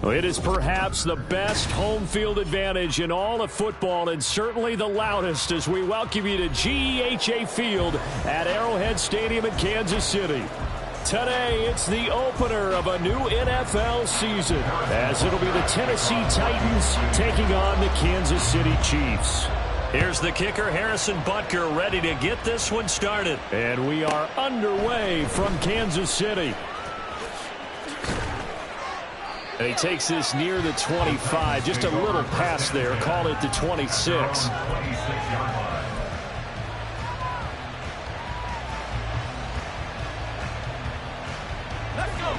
It is perhaps the best home field advantage in all of football, and certainly the loudest, as we welcome you to GEHA Field at Arrowhead Stadium in Kansas City. Today, it's the opener of a new NFL season, as it'll be the Tennessee Titans taking on the Kansas City Chiefs. Here's the kicker, Harrison Butker, ready to get this one started. And we are underway from Kansas City. And he takes this near the 25, just a little pass there, call it the 26. Let's go.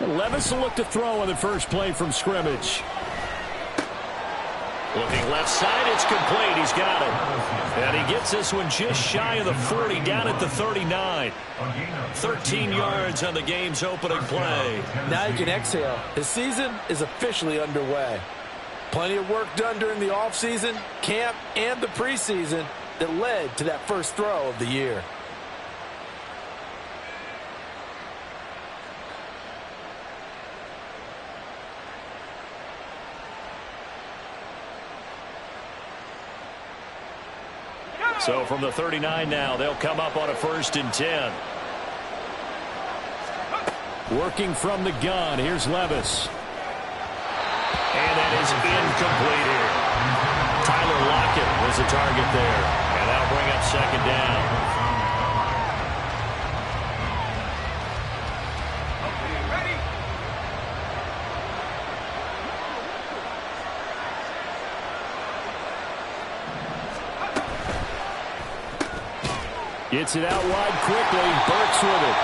Levis will look to throw on the first play from scrimmage. Looking left side, it's complete. He's got it. And he gets this one just shy of the 40, down at the 39. 13 yards on the game's opening play. Now you can exhale. The season is officially underway. Plenty of work done during the offseason, camp, and the preseason that led to that first throw of the year. So from the 39 now, they'll come up on a 1st and 10. Working from the gun, here's Levis. And that is incomplete here. Tyler Lockett was the target there. And that'll bring up 2nd down. Gets it out wide quickly. Burks with it.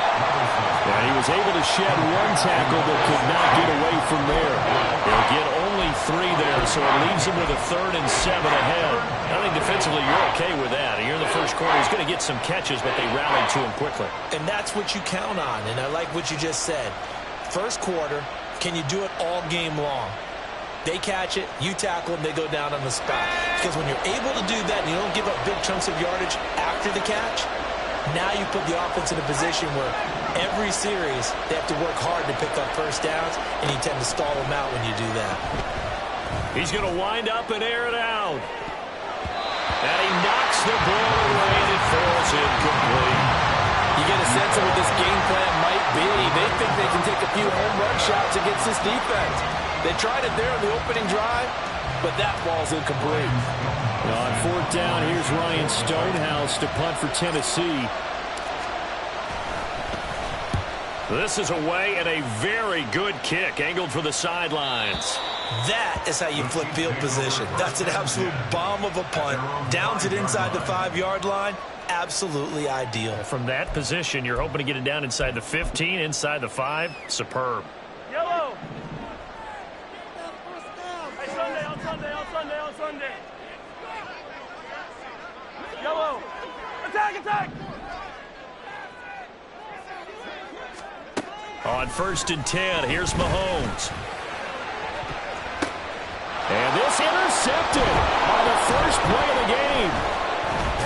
And he was able to shed one tackle but could not get away from there. They'll get only 3 there, so it leaves him with a 3rd and 7 ahead. I think defensively you're okay with that. You're in the first quarter. He's going to get some catches, but they rallied to him quickly. And that's what you count on, and I like what you just said. First quarter, can you do it all game long? They catch it, you tackle them, they go down on the spot. Because when you're able to do that and you don't give up big chunks of yardage after the catch, now you put the offense in a position where every series they have to work hard to pick up first downs, and you tend to stall them out when you do that. He's going to wind up and air it out. And he knocks the ball away and it falls incomplete. You get a sense of what this game plan might be. They think they can take a few home run shots against this defense. They tried it there on the opening drive, but that ball's incomplete. On 4th down, here's Ryan Stonehouse to punt for Tennessee. This is away and a very good kick, angled for the sidelines. That is how you flip field position. That's an absolute bomb of a punt. Downs it inside the 5-yard line. Absolutely ideal. From that position, you're hoping to get it down inside the 15, inside the 5. Superb. Yellow. Hey, Sunday, on Sunday, on Sunday, on Sunday. Yellow. Attack, attack. On 1st and 10, here's Mahomes. And this intercepted on the first play of the game.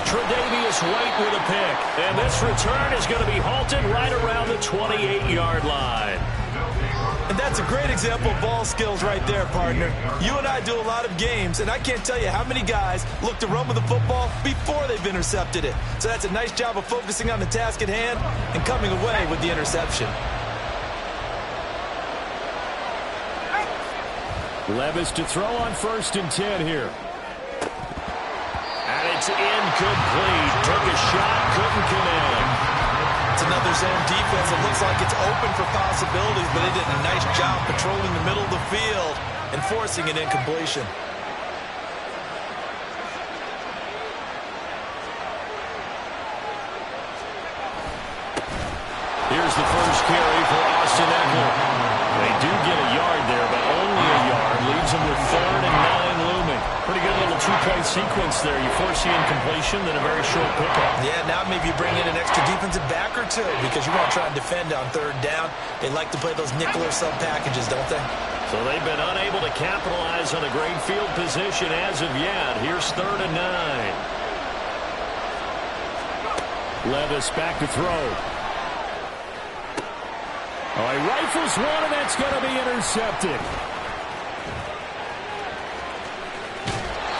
Tre'Davious White with a pick. And this return is going to be halted right around the 28-yard line. And that's a great example of ball skills right there, partner. You and I do a lot of games, and I can't tell you how many guys look to run with the football before they've intercepted it. So that's a nice job of focusing on the task at hand and coming away with the interception. Levis to throw on 1st and 10 here. And it's incomplete. Took a shot, couldn't connect. It's another zone defense. It looks like it's open for possibilities, but they did a nice job patrolling the middle of the field and forcing an incompletion. Here's the first carry for Austin Eckler. They do get a yard there, but only a yard. Leaves them with 3rd and 9 looming. Pretty good little 2-play sequence there. You force the incompletion, then a very short pickup. Yeah, now maybe you bring in an extra defensive back or two because you want to try and defend on 3rd down. They like to play those nickel or sub packages, don't they? So they've been unable to capitalize on a great field position as of yet. Here's 3rd and 9. Levis back to throw. Oh, he rifles one, and that's going to be intercepted.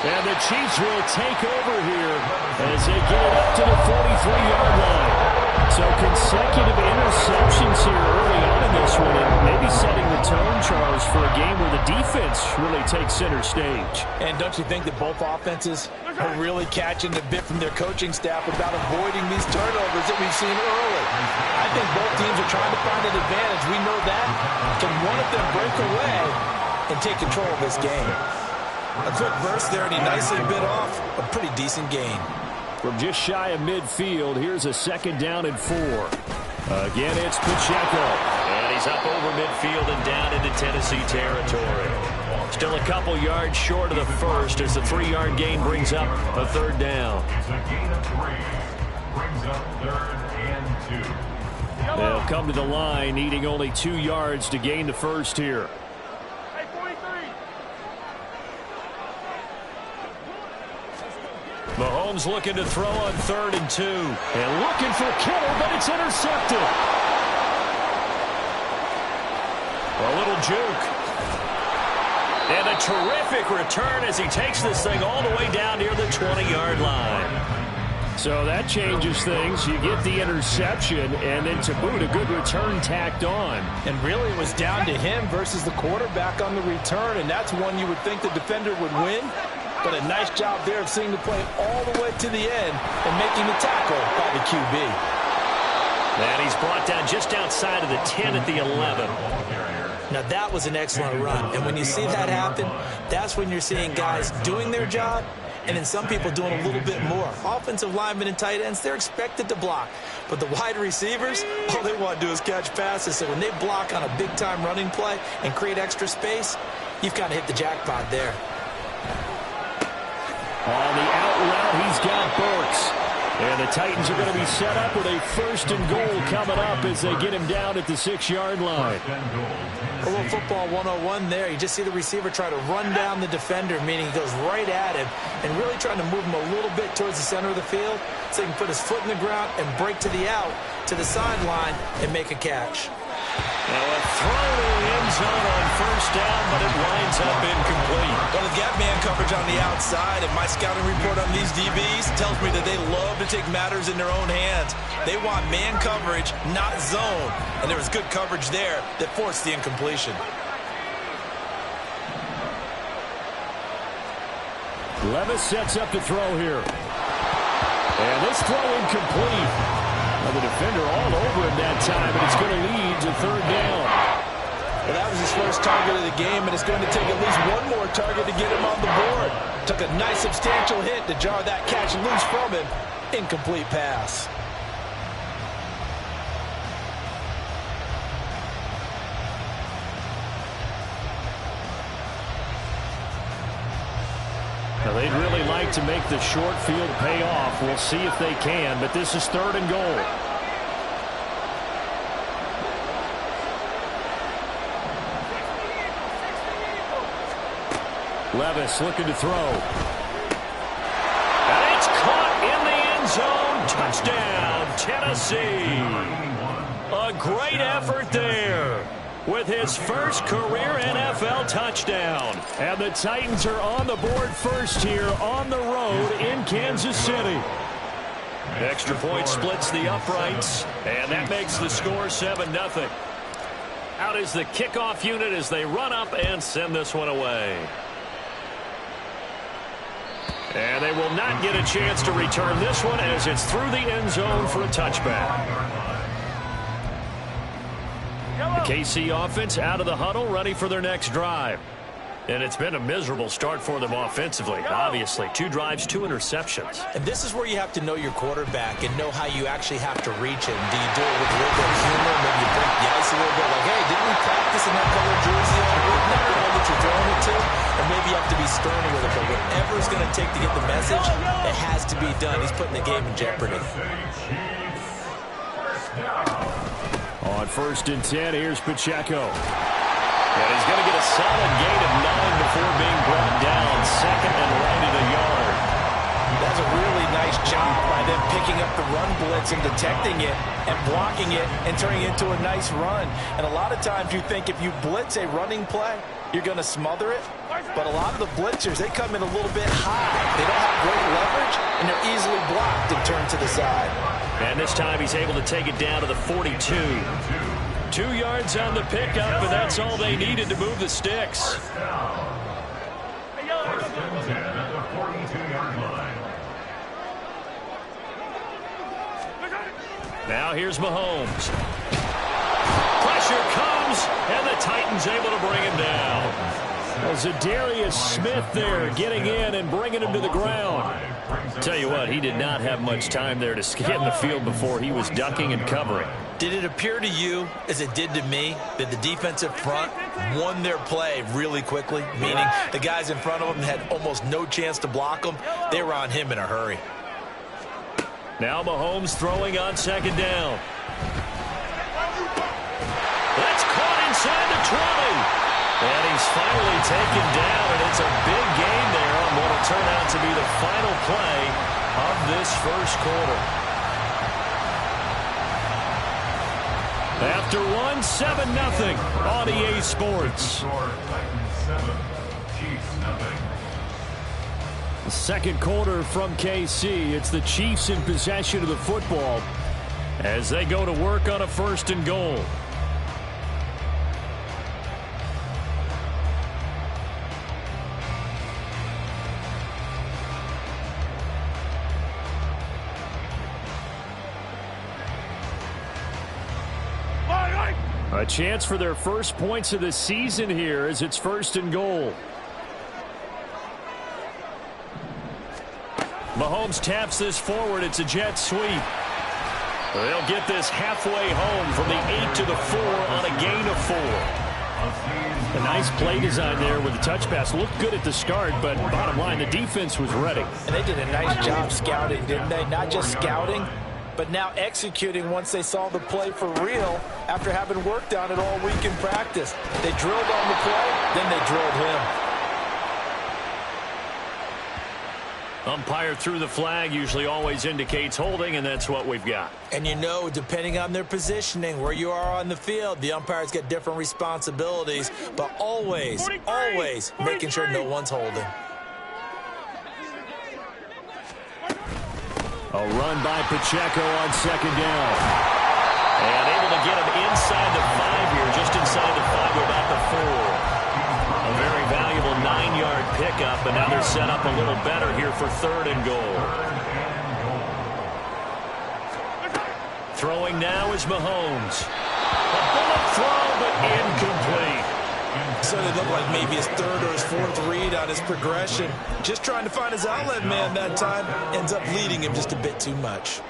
And the Chiefs will take over here as they get it up to the 43-yard line. So consecutive interceptions here early on in this one, and maybe setting the tone, Charles, for a game where the defense really takes center stage. And don't you think that both offenses are really catching the bit from their coaching staff about avoiding these turnovers that we've seen early? I think both teams are trying to find an advantage. We know that. Can one of them break away and take control of this game? A quick burst there, and he nicely bit off a pretty decent gain. From just shy of midfield, here's a 2nd down and 4. Again, it's Pacheco. And he's up over midfield and down into Tennessee territory. Still a couple yards short of the first as the 3-yard gain brings up a 3rd down. It's a gain of 3. Brings up 3rd and 2. They'll come to the line, needing only 2 yards to gain the first here. Hey, 43. Mahomes looking to throw on 3rd and 2. And looking for Kittle, but it's intercepted. A little juke. And a terrific return as he takes this thing all the way down near the 20-yard line. So that changes things. You get the interception, and then to boot, a good return tacked on. And really, it was down to him versus the quarterback on the return, and that's one you would think the defender would win. But a nice job there of seeing the play all the way to the end and making the tackle by the QB. And he's brought down just outside of the 10 at the 11. Now, that was an excellent run. And when you see that happen, that's when you're seeing guys doing their job and then some people doing a little bit more. Offensive linemen and tight ends, they're expected to block. But the wide receivers, all they want to do is catch passes. So when they block on a big-time running play and create extra space, you've kind of hit the jackpot there. On the out route, he's got Burks. And the Titans are going to be set up with a 1st and goal coming up as they get him down at the 6-yard line. A little football 101 there. You just see the receiver try to run down the defender, meaning he goes right at him and really trying to move him a little bit towards the center of the field so he can put his foot in the ground and break to the out, to the sideline, and make a catch. Now a throw to the end zone on 1st down, but it winds up incomplete. Well, they've got man coverage on the outside, and my scouting report on these DBs tells me that they love to take matters in their own hands. They want man coverage, not zone. And there was good coverage there that forced the incompletion. Levis sets up to throw here. And this throw incomplete. The defender all over him that time, but it's going to lead to 3rd down. Well, that was his first target of the game, and it's going to take at least one more target to get him on the board. Took a nice substantial hit to jar that catch loose from him. Incomplete pass. Now, they'd really like to make the short field pay off. We'll see if they can, but this is 3rd and goal. Levis looking to throw. And it's caught in the end zone. Touchdown, Tennessee. A great effort there with his first career NFL touchdown. And the Titans are on the board first here on the road in Kansas City. Extra point splits the uprights, and that makes the score 7-0. Out is the kickoff unit as they run up and send this one away. And they will not get a chance to return this one as it's through the end zone for a touchback. The KC offense out of the huddle, ready for their next drive. And it's been a miserable start for them offensively. Obviously, 2 drives, 2 interceptions. And this is where you have to know your quarterback and know how you actually have to reach him. Do you do it with a little bit of humor? Maybe you break the ice a little bit like, hey, didn't we practice in that color jersey all week? Not the one that you're throwing it to. Or maybe you have to be stern with it. But whatever it's going to take to get the message, it has to be done. He's putting the game in jeopardy. On 1st and 10, here's Pacheco. And he's going to get a solid gain of 9 before being brought down. 2nd and right at a yard. That's a really nice job by them picking up the run blitz difference in detecting it and blocking it and turning it into a nice run. And a lot of times you think if you blitz a running play, you're going to smother it. But a lot of the blitzers, they come in a little bit high. They don't have great leverage, and they're easily blocked and turned to the side. And this time he's able to take it down to the 42. 2 yards on the pickup, and that's all they needed to move the sticks. First and 10 at the 42-yard line. Now here's Mahomes. Pressure comes, and the Titans able to bring him down. Well, Zadarius Smith there getting in and bringing him to the ground. Tell you what, he did not have much time there to get in the field before he was ducking and covering. Did it appear to you, as it did to me, that the defensive front won their play really quickly? Meaning the guys in front of them had almost no chance to block him. They were on him in a hurry. Now Mahomes throwing on second down. That's caught inside the 20. And he's finally taken down, and it's a big gain there on what will turn out to be the final play of this first quarter. After one, 7-0 on EA Sports. The second quarter from KC. It's the Chiefs in possession of the football as they go to work on a 1st and goal. A chance for their first points of the season here as it's 1st and goal. Mahomes taps this forward. It's a jet sweep. They'll get this halfway home from the 8 to the 4 on a gain of 4. A nice play design there with the touch pass. Looked good at the start, but bottom line, the defense was ready. And they did a nice job scouting, didn't they? Not just scouting, but now executing once they saw the play for real after having worked on it all week in practice. They drilled on the play, then they drilled him. Umpire threw the flag, usually always indicates holding, and that's what we've got. And you know, depending on their positioning, where you are on the field, the umpires get different responsibilities, but always, always making sure no one's holding. A run by Pacheco on second down. And able to get him inside the 5 here, just inside the 5, about the 4. A very valuable 9-yard pickup, and now they're set up a little better here for 3rd and goal. Throwing now is Mahomes. A bullet throw, but incomplete. So they look like maybe his 3rd or his 4th read on his progression. Just trying to find his outlet man that time. Ends up leading him just a bit too much.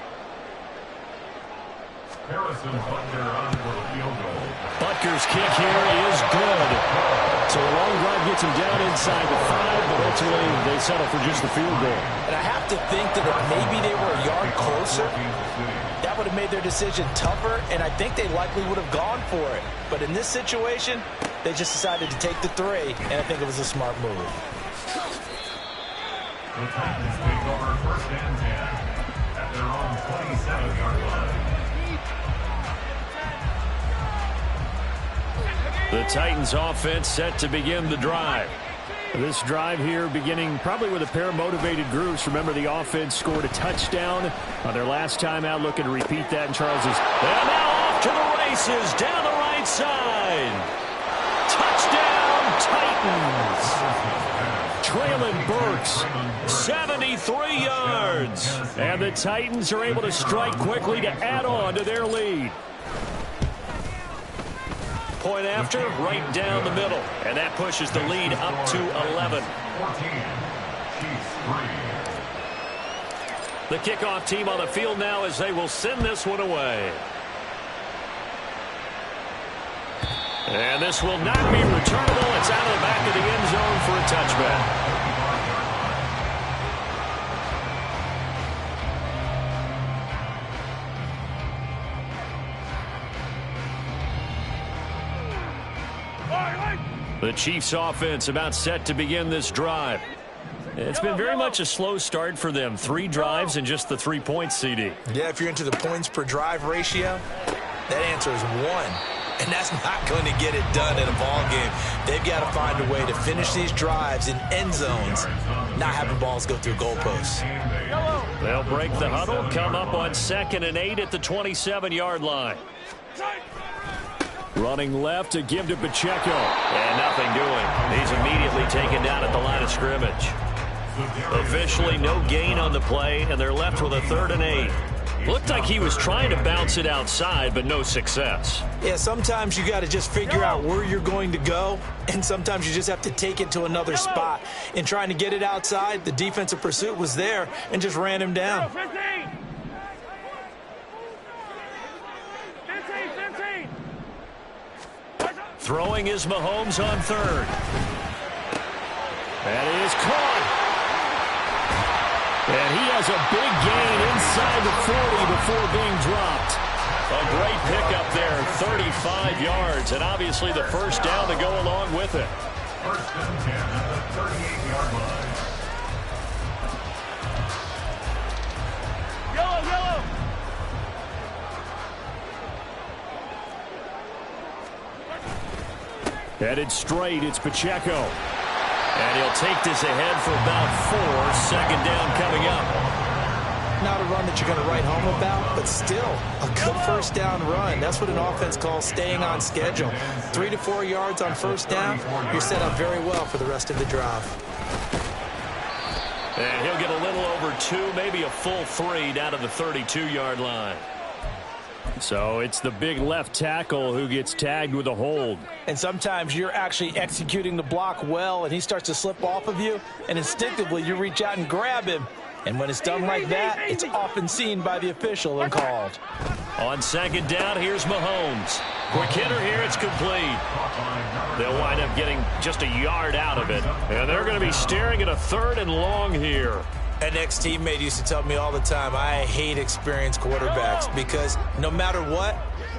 Butker's kick here is good. So a long drive gets him down inside the 5, but ultimately they settle for just the field goal. And I have to think that if maybe they were a yard closer, that would have made their decision tougher, and I think they likely would have gone for it. But in this situation, they just decided to take the 3, and I think it was a smart move. The Titans take over 1st and 10 at their own 27-yard line. The Titans offense set to begin the drive. This drive here beginning probably with a pair of motivated groups. Remember, the offense scored a touchdown on their last time out. Looking to repeat that in Charles's. And now off to the races down the right side. Touchdown Titans. Traylon Burks, 73 yards. And the Titans are able to strike quickly to add on to their lead. Point after, right down the middle. And that pushes the lead up to 11. 14, the kickoff team on the field now as they will send this one away. And this will not be returnable. It's out of the back of the end zone for a touchback. The Chiefs offense about set to begin this drive. It's been very much a slow start for them. 3 drives and just the 3 points, CD. Yeah, if you're into the points per drive ratio, that answer is 1. And that's not going to get it done in a ball game. They've got to find a way to finish these drives in end zones, not having balls go through goalposts. They'll break the huddle, come up on 2nd and 8 at the 27-yard line. Running left to give to Pacheco. And nothing doing. He's immediately taken down at the line of scrimmage. Officially no gain on the play, and they're left with a 3rd and 8. Looked like he was trying to bounce it outside, but no success. Yeah, sometimes you got to just figure out where you're going to go, and sometimes you just have to take it to another spot. In trying to get it outside, the defensive pursuit was there and just ran him down. 15. Throwing is Mahomes on 3rd. That is caught. And he has a big gain inside the 40 before being dropped. A great pickup there, 35 yards, and obviously the first down to go along with it. 1st and 10 at the 38-yard line. Yellow. Headed straight, it's Pacheco. And he'll take this ahead for about 4. 2nd down coming up. Not a run that you're going to write home about, but still a good first down run. That's what an offense calls staying on schedule. 3 to 4 yards on first down, you're set up very well for the rest of the drive. And he'll get a little over 2, maybe a full 3 down to the 32-yard line. So it's the big left tackle who gets tagged with a hold. And sometimes you're actually executing the block well, and he starts to slip off of you, and instinctively you reach out and grab him. And when it's done like that, it's often seen by the official and called. On 2nd down, here's Mahomes. Quick hitter here, it's complete. They'll wind up getting just a yard out of it. And they're going to be staring at a 3rd and long here. An ex-teammate used to tell me all the time, I hate experienced quarterbacks because no matter what,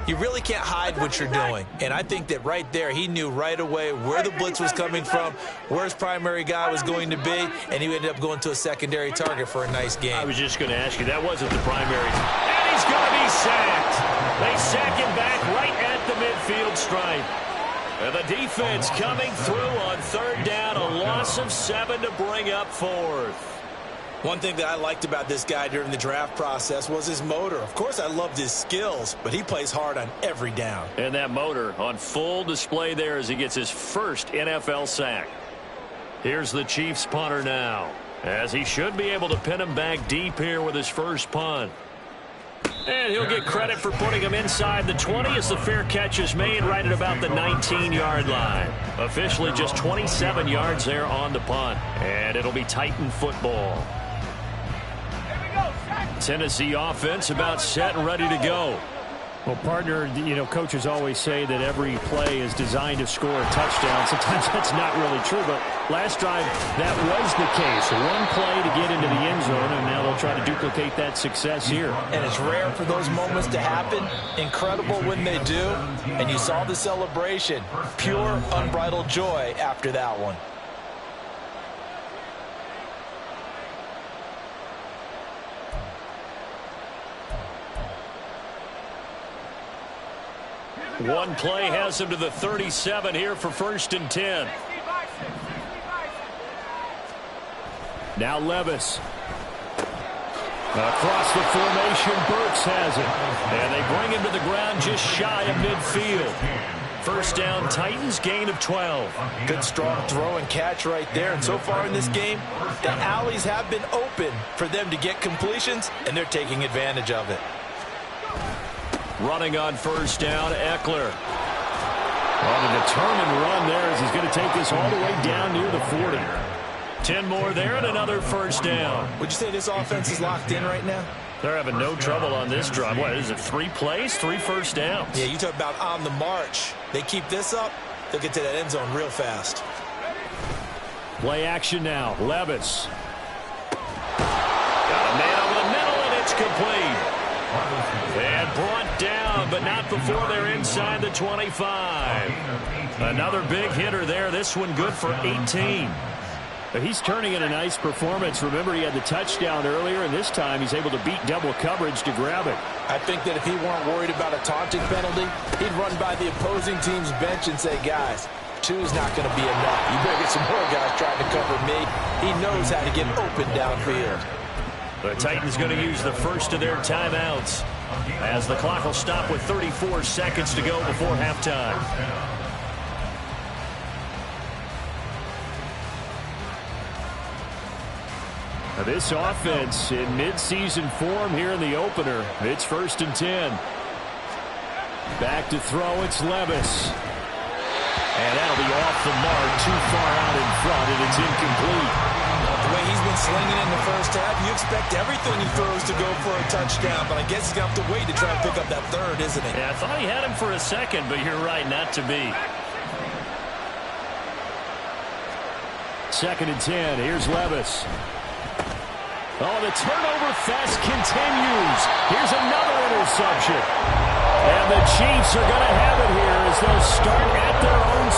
you really can't hide what you're doing. And I think that right there, he knew right away where the blitz was coming from, where his primary guy was going to be, and he ended up going to a secondary target for a nice game. I was just going to ask you, that wasn't the primary. And he's going to be sacked. They sack him back right at the midfield stripe. And the defense coming through on 3rd down, a loss of 7 to bring up 4th. One thing that I liked about this guy during the draft process was his motor. Of course, I loved his skills, but he plays hard on every down. And that motor on full display there as he gets his first NFL sack. Here's the Chiefs punter now, as he should be able to pin him back deep here with his first punt. And he'll get credit for putting him inside the 20 as the fair catch is made right at about the 19-yard line. Officially just 27 yards there on the punt. And it'll be Titan football. Tennessee offense about set and ready to go. Well, partner, you know, coaches always say that every play is designed to score a touchdown. Sometimes that's not really true, but last drive that was the case. One play to get into the end zone, and now they'll try to duplicate that success here. And it's rare for those moments to happen. Incredible when they do. And you saw the celebration. Pure, unbridled joy after that one. One play has him to the 37 here for 1st and 10. Now Levis. Across the formation, Burks has it. And they bring him to the ground just shy of midfield. First down, Titans, gain of 12. Good strong throw and catch right there. And so far in this game, the alleys have been open for them to get completions, and they're taking advantage of it. Running on first down, Eckler. On a determined run there as he's going to take this all the way down near the 40. 10 more there and another first down. Would you say this offense is locked in right now? They're having no trouble on this drive. What is it, 3 plays, 3 first downs? Yeah, you talk about on the march. They keep this up, they'll get to that end zone real fast. Play action now, Levis. Got a man over the middle, and it's complete. And brought down, but not before they're inside the 25. Another big hitter there. This one good for 18. He's turning in a nice performance. Remember, he had the touchdown earlier, and this time he's able to beat double coverage to grab it. I think that if he weren't worried about a taunting penalty, he'd run by the opposing team's bench and say, guys, 2 is not going to be enough. You better get some more guys trying to cover me. He knows how to get open downfield. The Titans going to use the first of their timeouts as the clock will stop with 34 seconds to go before halftime. This offense in midseason form here in the opener. It's 1st and 10. Back to throw, it's Levis. And that'll be off the mark, too far out in front, and it's incomplete. The way he's been slinging in the first half, you expect everything he throws to go for a touchdown, but I guess he's going to have to wait to try and pick up that third, isn't he? Yeah, I thought he had him for a second, but you're right, not to be. 2nd and 10, here's Levis. Oh, the turnover fest continues. Here's another interception. And the Chiefs are going to have it here as they'll start at their own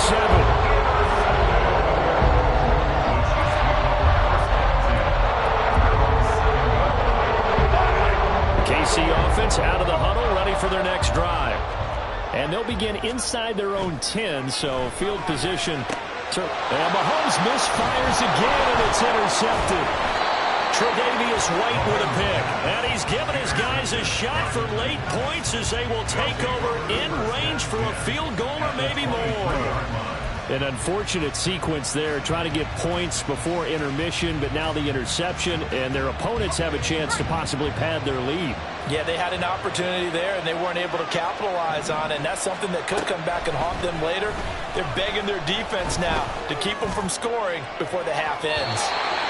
7. KC offense out of the huddle, ready for their next drive. And they'll begin inside their own 10, so field position. And Mahomes misfires again, and it's intercepted. Tre'Davious White with a pick. And he's given his guys a shot for late points as they will take over in range for a field goal or maybe more. An unfortunate sequence there, trying to get points before intermission, but now the interception, and their opponents have a chance to possibly pad their lead. Yeah, they had an opportunity there, and they weren't able to capitalize on it, and that's something that could come back and haunt them later. They're begging their defense now to keep them from scoring before the half ends.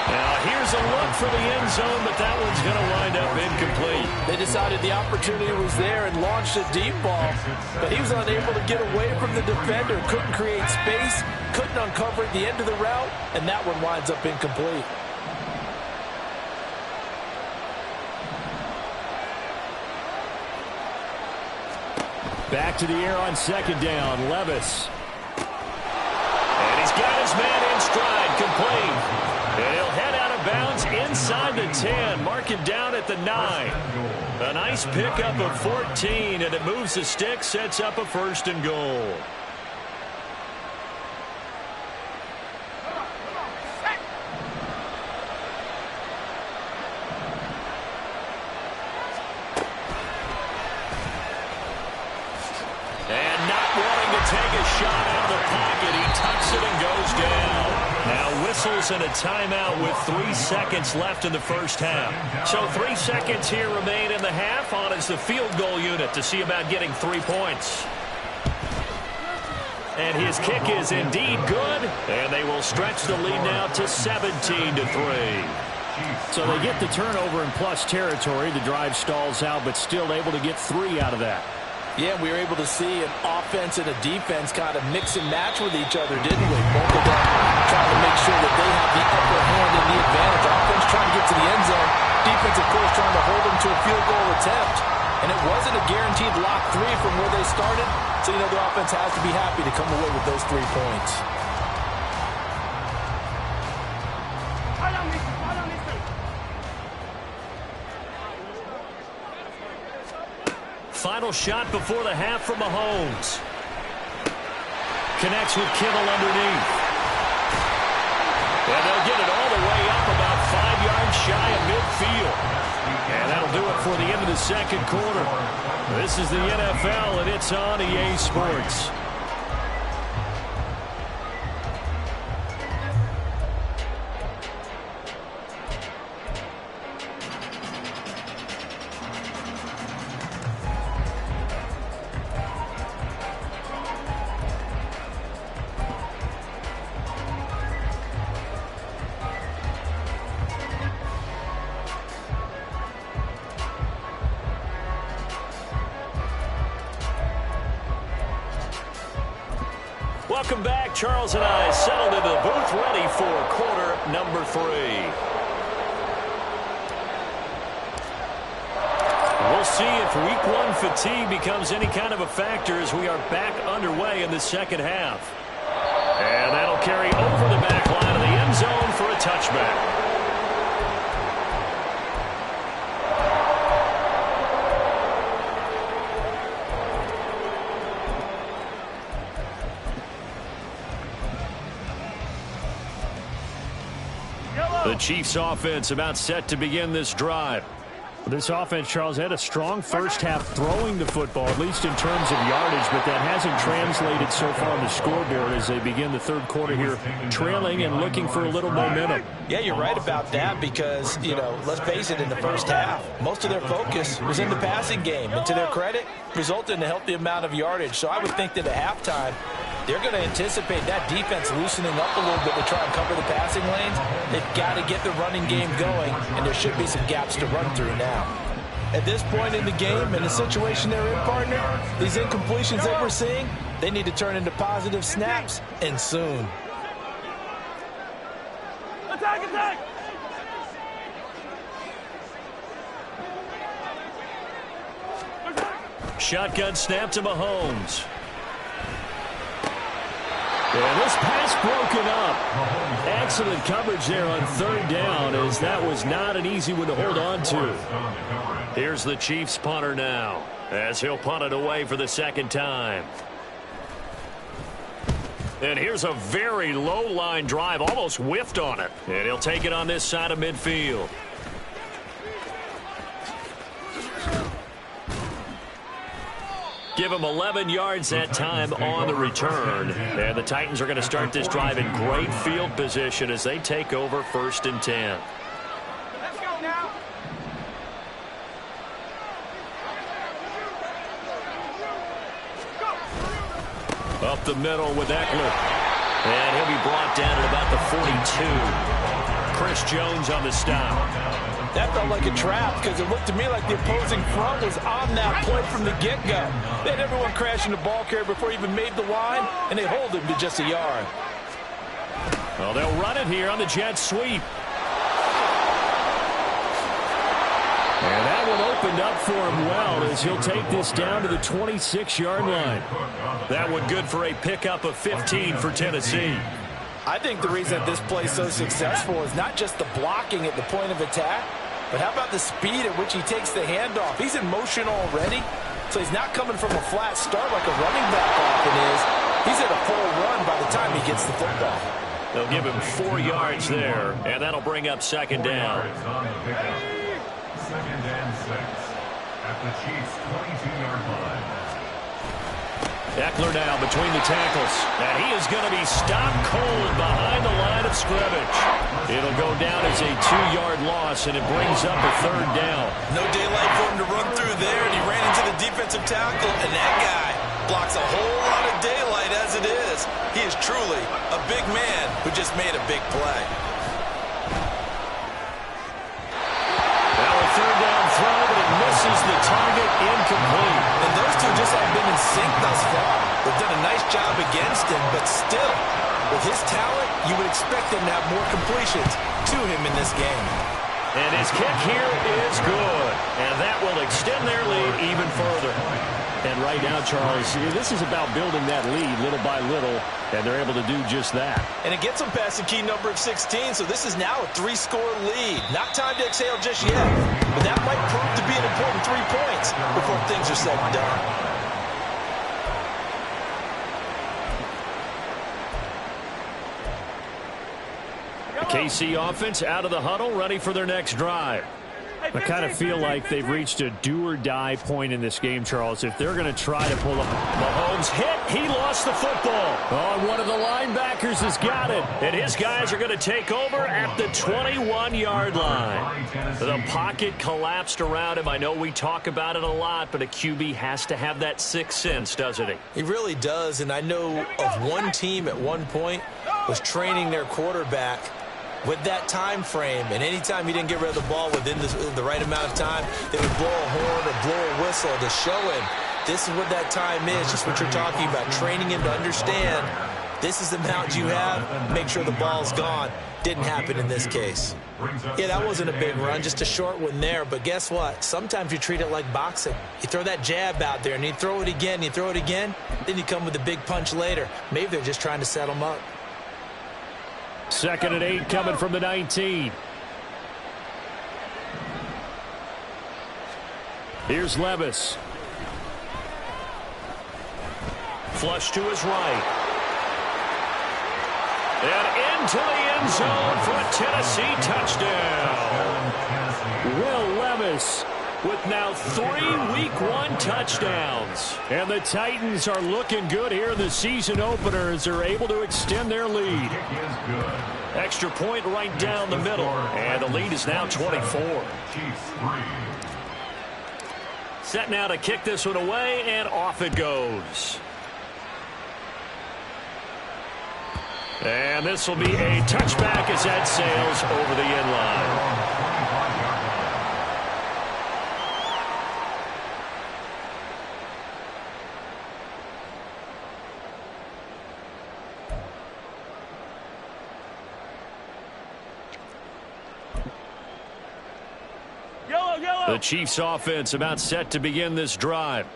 Now, here's a look for the end zone, but that one's going to wind up incomplete. They decided the opportunity was there and launched a deep ball, but he was unable to get away from the defender, couldn't create space, couldn't uncover at the end of the route, and that one winds up incomplete. Back to the air on 2nd down, Levis. And he's got his man in stride, complete. And he'll head out of bounds inside the 10, marking down at the 9. A nice pickup of 14, and it moves the stick, sets up a 1st and goal. Take a shot out of the pocket. He tucks it and goes down. Now whistles and a timeout with 3 seconds left in the first half. So 3 seconds here remain in the half. On is the field goal unit to see about getting 3 points. And his kick is indeed good. And they will stretch the lead now to 17-3. So they get the turnover in plus territory. The drive stalls out, but still able to get 3 out of that. Yeah, we were able to see an offense and a defense kind of mix and match with each other, didn't we? Both of them trying to make sure that they have the upper hand and the advantage. Offense trying to get to the end zone. Defense, of course, trying to hold them to a field goal attempt. And it wasn't a guaranteed lock 3 from where they started. So, you know, the offense has to be happy to come away with those 3 points. Final shot before the half from Mahomes. Connects with Kittle underneath. And they'll get it all the way up about 5 yards shy of midfield. And that'll do it for the end of the second quarter. This is the NFL, and it's on EA Sports. Welcome back. Charles and I settled into the booth, ready for quarter number 3. We'll see if week 1 fatigue becomes any kind of a factor as we are back underway in the second half. And that'll carry over the back line of the end zone for a touchback. The Chiefs offense about set to begin this drive. This offense, Charles, had a strong first half throwing the football, at least in terms of yardage, but that hasn't translated so far on the scoreboard as they begin the third quarter here, trailing and looking for a little momentum. Yeah, you're right about that because, let's face it, in the first half, most of their focus was in the passing game. And to their credit, resulted in a healthy amount of yardage. So I would think that at halftime, they're going to anticipate that defense loosening up a little bit to try and cover the passing lanes. They've got to get the running game going, and there should be some gaps to run through now. At this point in the game, in the situation they're in, partner, these incompletions that we're seeing, they need to turn into positive snaps, and soon. Attack, attack! Shotgun snap to Mahomes. And this pass broken up. Excellent coverage there on third down, as that was not an easy one to hold on to. Here's the Chiefs punter now, as he'll punt it away for the second time. And here's a very low-line drive, almost whiffed on it. And he'll take it on this side of midfield. Give him 11 yards that time on the return. And the Titans are going to start this drive in great field position as they take over 1st and 10. Let's go now. Up the middle with Eckler. And he'll be brought down at about the 42. Chris Jones on the stop. That felt like a trap because it looked to me like the opposing front was on that play from the get-go. They had everyone crashing the ball carrier before he even made the line, and they hold him to just a yard. Well, they'll run it here on the jet sweep. And that one opened up for him well as he'll take this down to the 26-yard line. That one good for a pickup of 15 for Tennessee. I think the reason that this play is so successful is not just the blocking at the point of attack, but how about the speed at which he takes the handoff? He's in motion already, so he's not coming from a flat start like a running back often is. He's at a full run by the time he gets the football. They'll give him 4 yards there, and that'll bring up second down. 2nd and 6 at the Chiefs' 22-yard line. Eckler now between the tackles, and he is going to be stopped cold behind the line of scrimmage. It'll go down as a 2-yard loss, and it brings up a 3rd down. No daylight for him to run through there, and he ran into the defensive tackle, and that guy blocks a whole lot of daylight as it is. He is truly a big man who just made a big play. Now a 3rd down throw, but it misses the target, incomplete. And those two just have been in sync thus far. They've done a nice job against him, but still, with his talent, you would expect him to have more completions to him in this game. And his kick here is good, and that will extend their lead even further. And right now, Charles, this is about building that lead little by little, and they're able to do just that. And it gets them past the key number of 16, so this is now a 3-score lead. Not time to exhale just yet, but that might prove to be an important 3 points before things are said and done. The KC offense out of the huddle, ready for their next drive. I kind of feel like they've reached a do-or-die point in this game, Charles. If they're going to try to pull up. Mahomes hit. He lost the football. Oh, one of the linebackers has got it. And his guys are going to take over at the 21-yard line. The pocket collapsed around him. I know we talk about it a lot, but a QB has to have that sixth sense, doesn't he? He really does, and I know of one team at one point was training their quarterback with that time frame, and anytime he didn't get rid of the ball within the right amount of time, they would blow a horn or blow a whistle to show him this is what that time is, just what you're talking about, training him to understand this is the amount you have, make sure the ball's gone. Didn't happen in this case. Yeah, that wasn't a big run, just a short one there, but guess what? Sometimes you treat it like boxing. You throw that jab out there, and you throw it again, then you come with a big punch later. Maybe they're just trying to set him up. 2nd and 8 coming from the 19. Here's Levis. Flush to his right. And into the end zone for a Tennessee touchdown. Will Levis with now 3 Week 1 touchdowns. And the Titans are looking good here in the season opener as they're able to extend their lead. Extra point right down the middle. And the lead is now 24. Set now to kick this one away, and off it goes. And this will be a touchback as that sails over the end line. The Chiefs offense about set to begin this drive.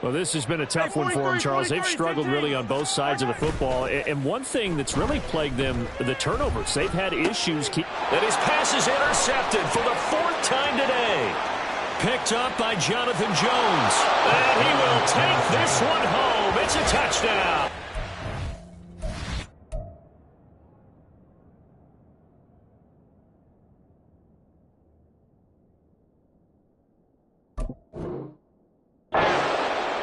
Well, this has been a tough one for them, Charles. They've struggled really on both sides of the football. And one thing that's really plagued them, the turnovers. They've had issues. And his pass is intercepted for the 4th time today. Picked up by Jonathan Jones. And he will take this one home. It's a touchdown.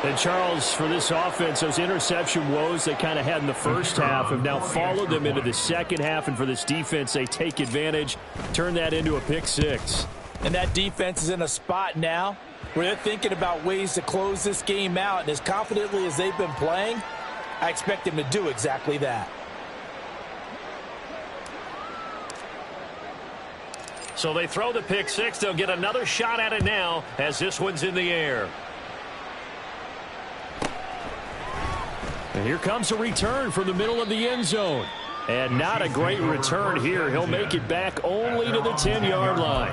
And Charles, for this offense, those interception woes they kind of had in the first half have now followed them into the second half. And for this defense, they take advantage, turn that into a pick 6. And that defense is in a spot now where they're thinking about ways to close this game out. And as confidently as they've been playing, I expect them to do exactly that. So they throw the pick 6. They'll get another shot at it now as this one's in the air. And here comes a return from the middle of the end zone. And not a great return here. He'll make it back only to the 10-yard line.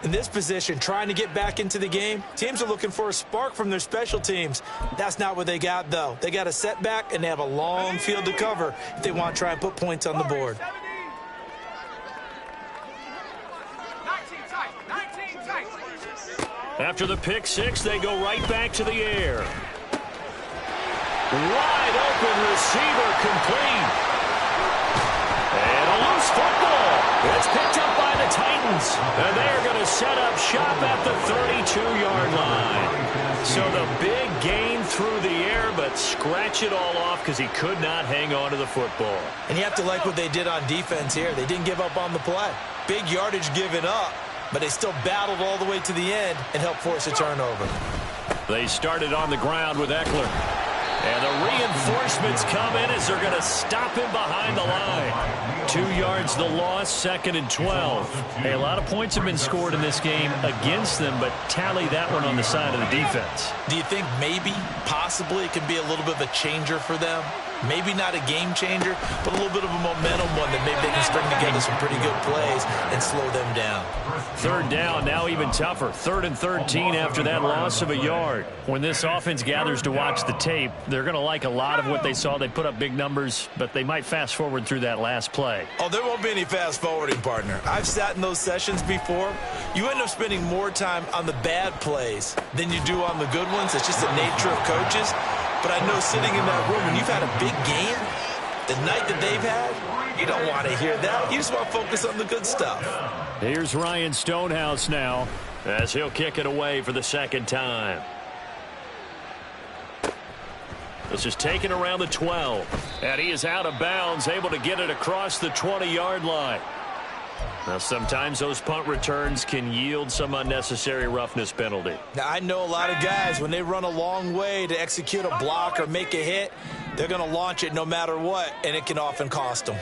In this position, trying to get back into the game, teams are looking for a spark from their special teams. That's not what they got, though. They got a setback, and they have a long field to cover if they want to try and put points on the board. 19 tight. After the pick 6, they go right back to the air. Wide open receiver complete. And a loose football. It's picked up by the Titans. And they're going to set up shop at the 32-yard line. So the big gain through the air, but scratch it all off because he could not hang on to the football. And you have to like what they did on defense here. They didn't give up on the play. Big yardage given up, but they still battled all the way to the end and helped force a turnover. They started on the ground with Eckler. And the reinforcements come in as they're going to stop him behind the line. 2 yards the loss, 2nd and 12. Hey, a lot of points have been scored in this game against them, but tally that one on the side of the defense. Do you think maybe, possibly, it could be a little bit of a changer for them? Maybe not a game changer, but a little bit of a momentum one that maybe they can string together some pretty good plays and slow them down. 3rd down, now even tougher. 3rd and 13 after that loss of a yard. When this offense gathers to watch the tape, they're going to like a lot of what they saw. They put up big numbers, but they might fast forward through that last play. Oh, there won't be any fast forwarding, partner. I've sat in those sessions before. You end up spending more time on the bad plays than you do on the good ones. It's just the nature of coaches. But I know sitting in that room, when you've had a big game, the night that they've had, you don't want to hear that. You just want to focus on the good stuff. Here's Ryan Stonehouse now as he'll kick it away for the 2nd time. This is taken around the 12. And he is out of bounds, able to get it across the 20-yard line. Now, sometimes those punt returns can yield some unnecessary roughness penalty. Now, I know a lot of guys, when they run a long way to execute a block or make a hit, they're going to launch it no matter what, and it can often cost them.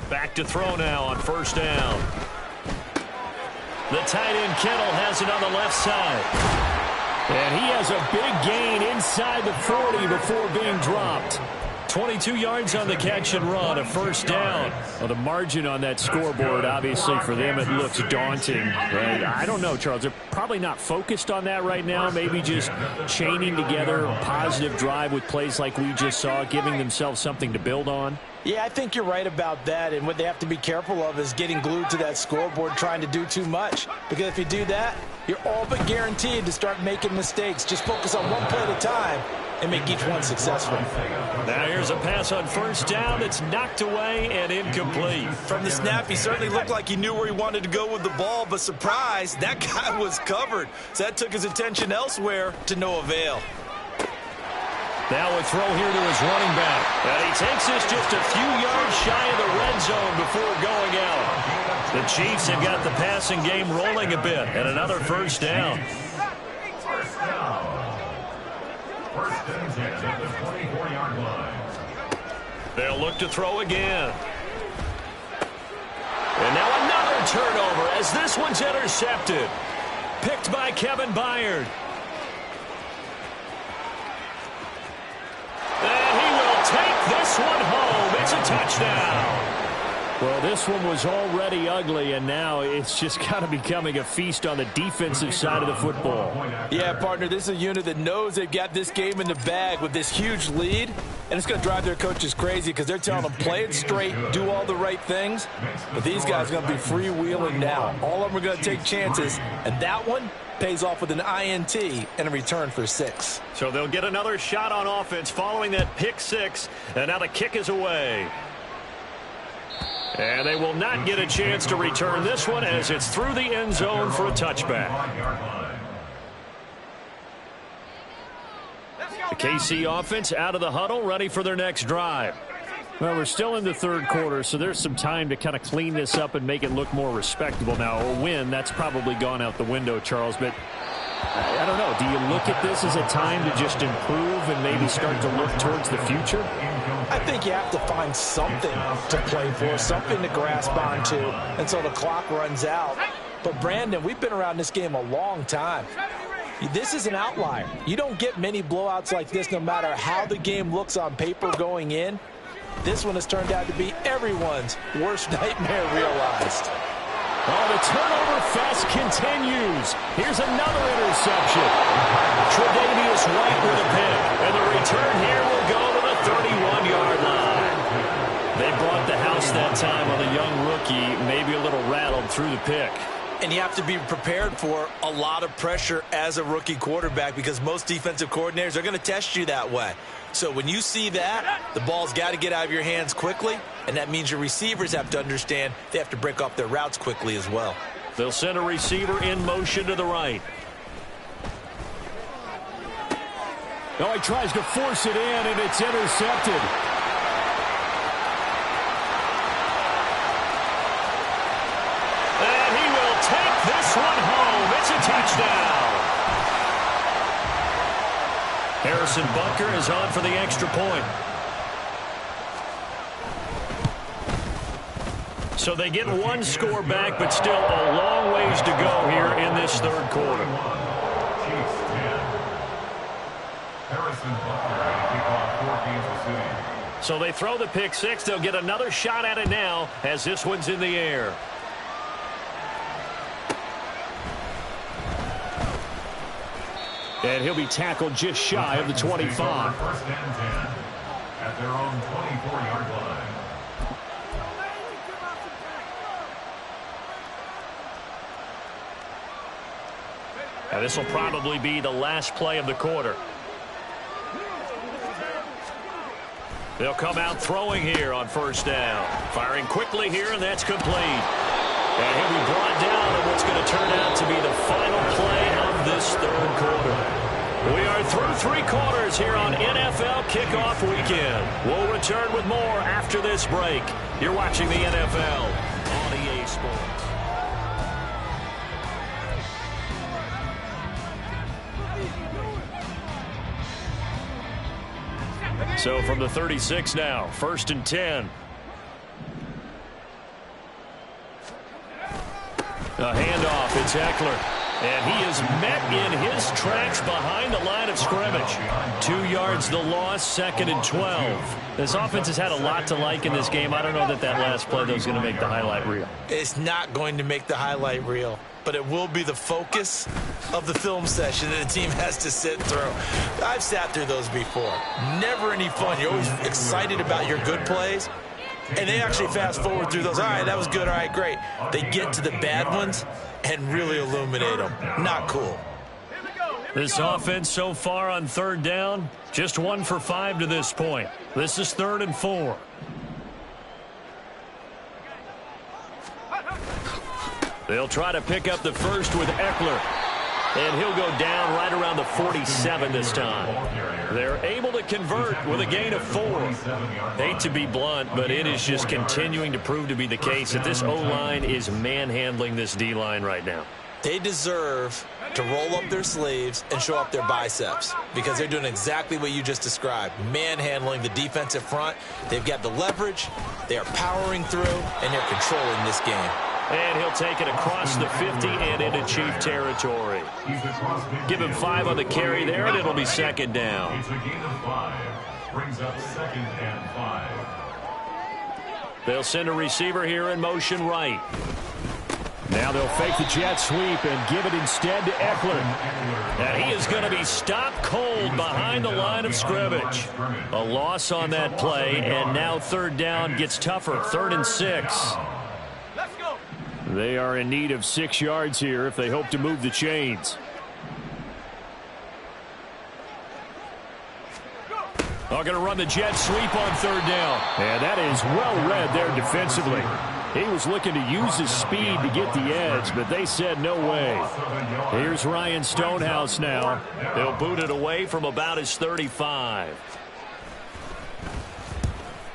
Back to throw now on 1st down. The tight end Kittle has it on the left side. And he has a big gain inside the 40 before being dropped. 22 yards on the catch and run, a first down. Well, the margin on that scoreboard, obviously, for them, it looks daunting. Right? I don't know, Charles. They're probably not focused on that right now. Maybe just chaining together a positive drive with plays like we just saw, giving themselves something to build on. Yeah, I think you're right about that, and what they have to be careful of is getting glued to that scoreboard, trying to do too much. Because if you do that, you're all but guaranteed to start making mistakes. Just focus on one play at a time and make each one successful. Now here's a pass on first down. It's knocked away and incomplete. From the snap, he certainly looked like he knew where he wanted to go with the ball, but surprise, that guy was covered. So that took his attention elsewhere to no avail. Now a throw here to his running back. And he takes this just a few yards shy of the red zone before going out. The Chiefs have got the passing game rolling a bit. And another first down. First down. First and 10 at the 24-yard line. They'll look to throw again. And now another turnover as this one's intercepted. Picked by Kevin Byard. And he will take this one home. It's a touchdown. Well, this one was already ugly, and now it's just kind of becoming a feast on the defensive side of the football. Yeah, partner, this is a unit that knows they've got this game in the bag with this huge lead, and it's going to drive their coaches crazy because they're telling them play it straight, do all the right things, but these guys are going to be freewheeling now. All of them are going to take chances, and that one pays off with an INT and a return for 6. So they'll get another shot on offense following that pick 6, and now the kick is away. And they will not get a chance to return this one as it's through the end zone for a touchback. The KC offense out of the huddle, ready for their next drive. Well, we're still in the third quarter, so there's some time to kind of clean this up and make it look more respectable. Now, a win, that's probably gone out the window, Charles, but I don't know. Do you look at this as a time to just improve and maybe start to look towards the future? I think you have to find something to play for, something to grasp onto until the clock runs out. But, Brandon, we've been around this game a long time. This is an outlier. You don't get many blowouts like this no matter how the game looks on paper going in. This one has turned out to be everyone's worst nightmare realized. Oh, the turnover fest continues. Here's another interception. Tre'Davious White with a pick. And the return here will go to the 31-yard line. They brought the house that time on the young rookie, maybe a little rattled through the pick. And you have to be prepared for a lot of pressure as a rookie quarterback because most defensive coordinators are going to test you that way. So when you see that, the ball's got to get out of your hands quickly, and that means your receivers have to understand they have to break off their routes quickly as well. They'll send a receiver in motion to the right. Oh, he tries to force it in, and it's intercepted. And he will take this one home. It's a touchdown. Harrison Bunker is on for the extra point. So they get one score back, but still a long ways to go here in this third quarter. Harrison Bunker to kick off for Kansas City. So they throw the pick 6. They'll get another shot at it now as this one's in the air. And he'll be tackled just shy of the 25. First and 10 at their own 24-yard line. Now this will probably be the last play of the quarter. They'll come out throwing here on first down. Firing quickly here, and that's complete. And he'll be brought down in what's going to turn out to be the final play of this third quarter. We are through 3 quarters here on NFL Kickoff Weekend. We'll return with more after this break. You're watching the NFL on EA Sports. So from the 36 now, 1st and 10. A handoff, it's Eckler. And he is met in his tracks behind the line of scrimmage. 2 yards the loss, 2nd and 12. This offense has had a lot to like in this game. I don't know that last play, though, is going to make the highlight reel. It's not going to make the highlight reel, but it will be the focus of the film session that the team has to sit through. I've sat through those before. Never any fun. You're always excited about your good plays, and they actually fast forward through those. All right, that was good. All right, great. They get to the bad ones and really illuminate them. Not cool. This offense so far on 3rd down, just 1 for 5 to this point. This is 3rd and 4. They'll try to pick up the first with Eckler. And he'll go down right around the 47 this time. They're able to convert with a gain of 4. Hate to be blunt, but it is just continuing to prove to be the case that this O-line is manhandling this D-line right now. They deserve to roll up their sleeves and show up their biceps because they're doing exactly what you just described, manhandling the defensive front. They've got the leverage, they are powering through, and they're controlling this game. And he'll take it across the 50 and into Chief territory. Give him 5 on the carry there, and it'll be 2nd down. It's a gain of 5. Brings up 2nd and 5. They'll send a receiver here in motion right. Now they'll fake the jet sweep and give it instead to Eckler. And he is going to be stopped cold behind the line of scrimmage. A loss on that play, and now 3rd down gets tougher, 3rd and 6. They are in need of 6 yards here if they hope to move the chains. They're going to run the jet sweep on 3rd down. And that is well read there defensively. He was looking to use his speed to get the edge, but they said no way. Here's Ryan Stonehouse now. He'll boot it away from about his 35.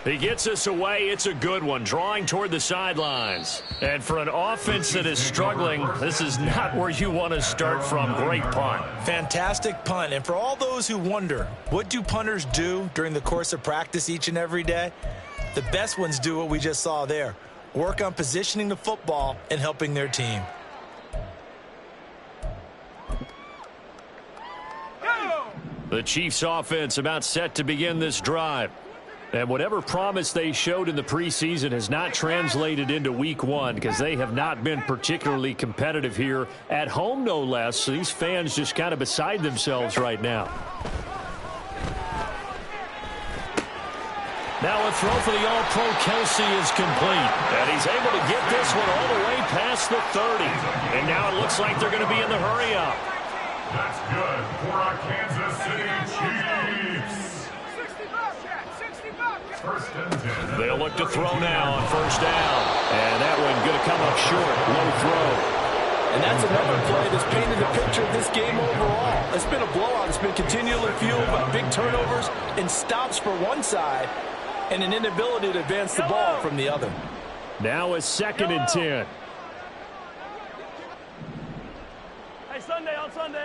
He gets us away. It's a good one, drawing toward the sidelines. And for an offense that is struggling, this is not where you want to start from. Great punt. Fantastic punt. And for all those who wonder, what do punters do during the course of practice each and every day? The best ones do what we just saw there. Work on positioning the football and helping their team. The Chiefs offense about set to begin this drive. And whatever promise they showed in the preseason has not translated into week 1 because they have not been particularly competitive here at home, no less. So these fans just kind of beside themselves right now. Now a throw for the All-Pro Kelsey is complete. And he's able to get this one all the way past the 30. And now it looks like they're going to be in the hurry-up. That's good for our Kansas City Chiefs. They'll look to throw now on 1st down. And that one going to come up short. Low throw. And that's another play that's painted the picture of this game overall. It's been a blowout. It's been continually fueled by big turnovers and stops for one side and an inability to advance the ball from the other. Now a 2nd and 10. Hey, Sunday, on Sunday.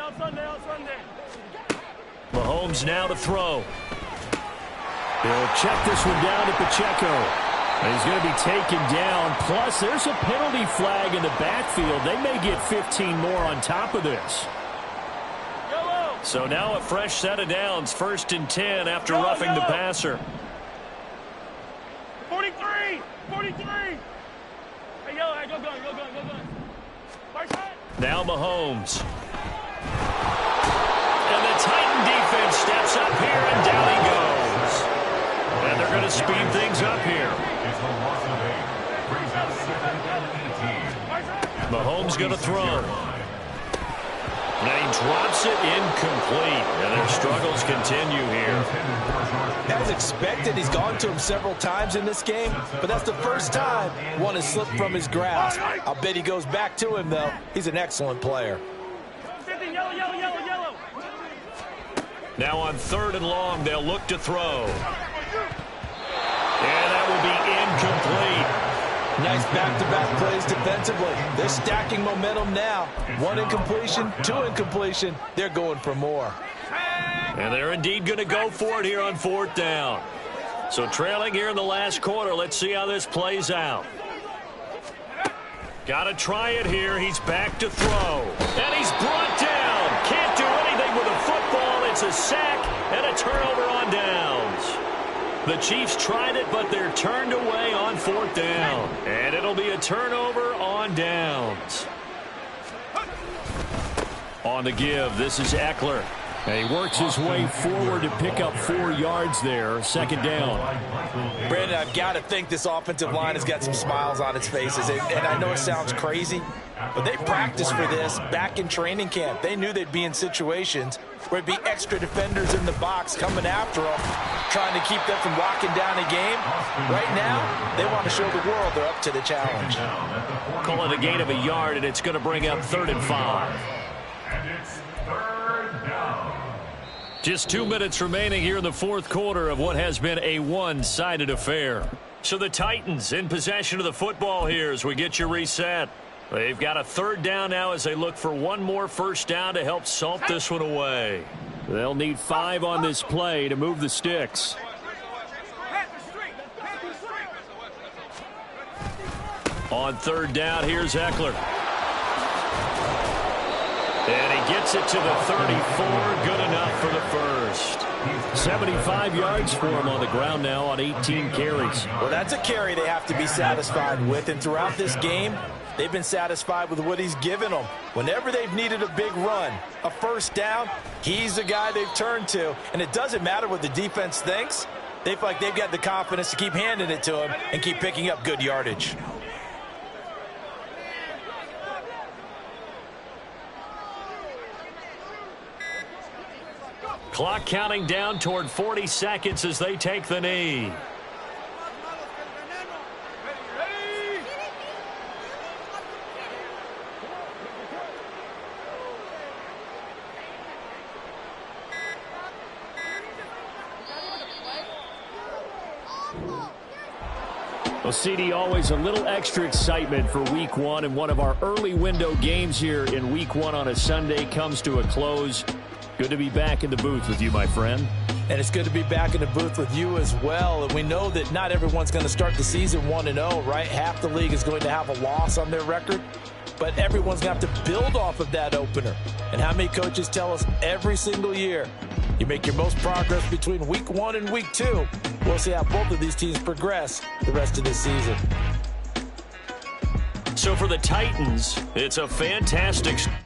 Mahomes now to throw. He'll check this one down to Pacheco. And he's going to be taken down. Plus, there's a penalty flag in the backfield. They may get 15 more on top of this. So now a fresh set of downs. 1st and 10 after roughing the passer. 43. Hey, yellow, go. Now Mahomes. And the Titan defense steps up here, and down he goes. And they're going to speed things up here. It's a loss of 8. Brings up 2nd and 18. Mahomes going to throw. Now he drops it incomplete. And their struggles continue here. That was expected. He's gone to him several times in this game, but that's the first time one has slipped from his grasp. I'll bet he goes back to him, though. He's an excellent player. Yellow. Now on 3rd and long, they'll look to throw. And that will be incomplete. Nice back-to-back plays defensively. They're stacking momentum now. 1 incompletion, 2 incompletion. They're going for more. And they're indeed going to go for it here on 4th down. So trailing here in the last quarter, let's see how this plays out. Got to try it here. He's back to throw. And he's brought down. Can't do anything with a football. It's a sack and a turnover on downs. The Chiefs tried it, but they're turned away on 4th down. And it'll be a turnover on downs. On the give, this is Eckler. And he works his way forward to pick up 4 yards there. 2nd down. Brandon, I've got to think this offensive line has got some smiles on its faces. And I know it sounds crazy, but they practiced for this back in training camp. They knew they'd be in situations where it'd be extra defenders in the box coming after them, trying to keep them from locking down a game. Right now, they want to show the world they're up to the challenge. Call it a gain of a yard, and it's going to bring up 3rd and 5. And it's 3rd down. Just 2 minutes remaining here in the 4th quarter of what has been a one-sided affair. So the Titans in possession of the football here as we get you reset. They've got a 3rd down now as they look for one more 1st down to help salt this one away. They'll need 5 on this play to move the sticks. On 3rd down, here's Eckler. And he gets it to the 34. Good enough for the 1st. 75 yards for him on the ground now on 18 carries. Well, that's a carry they have to be satisfied with. And throughout this game, they've been satisfied with what he's given them. Whenever they've needed a big run, a 1st down, he's the guy they've turned to. And it doesn't matter what the defense thinks. They feel like they've got the confidence to keep handing it to him and keep picking up good yardage. Clock counting down toward 40 seconds as they take the knee. Well, CD, always a little extra excitement for Week 1, and one of our early window games here in Week 1 on a Sunday comes to a close. Good to be back in the booth with you, my friend. And it's good to be back in the booth with you as well. And we know that not everyone's going to start the season 1-0, right? Half the league is going to have a loss on their record. But everyone's going to have to build off of that opener. And how many coaches tell us every single year, you make your most progress between Week 1 and Week 2. We'll see how both of these teams progress the rest of this season. So for the Titans, it's a fantastic start.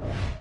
ball.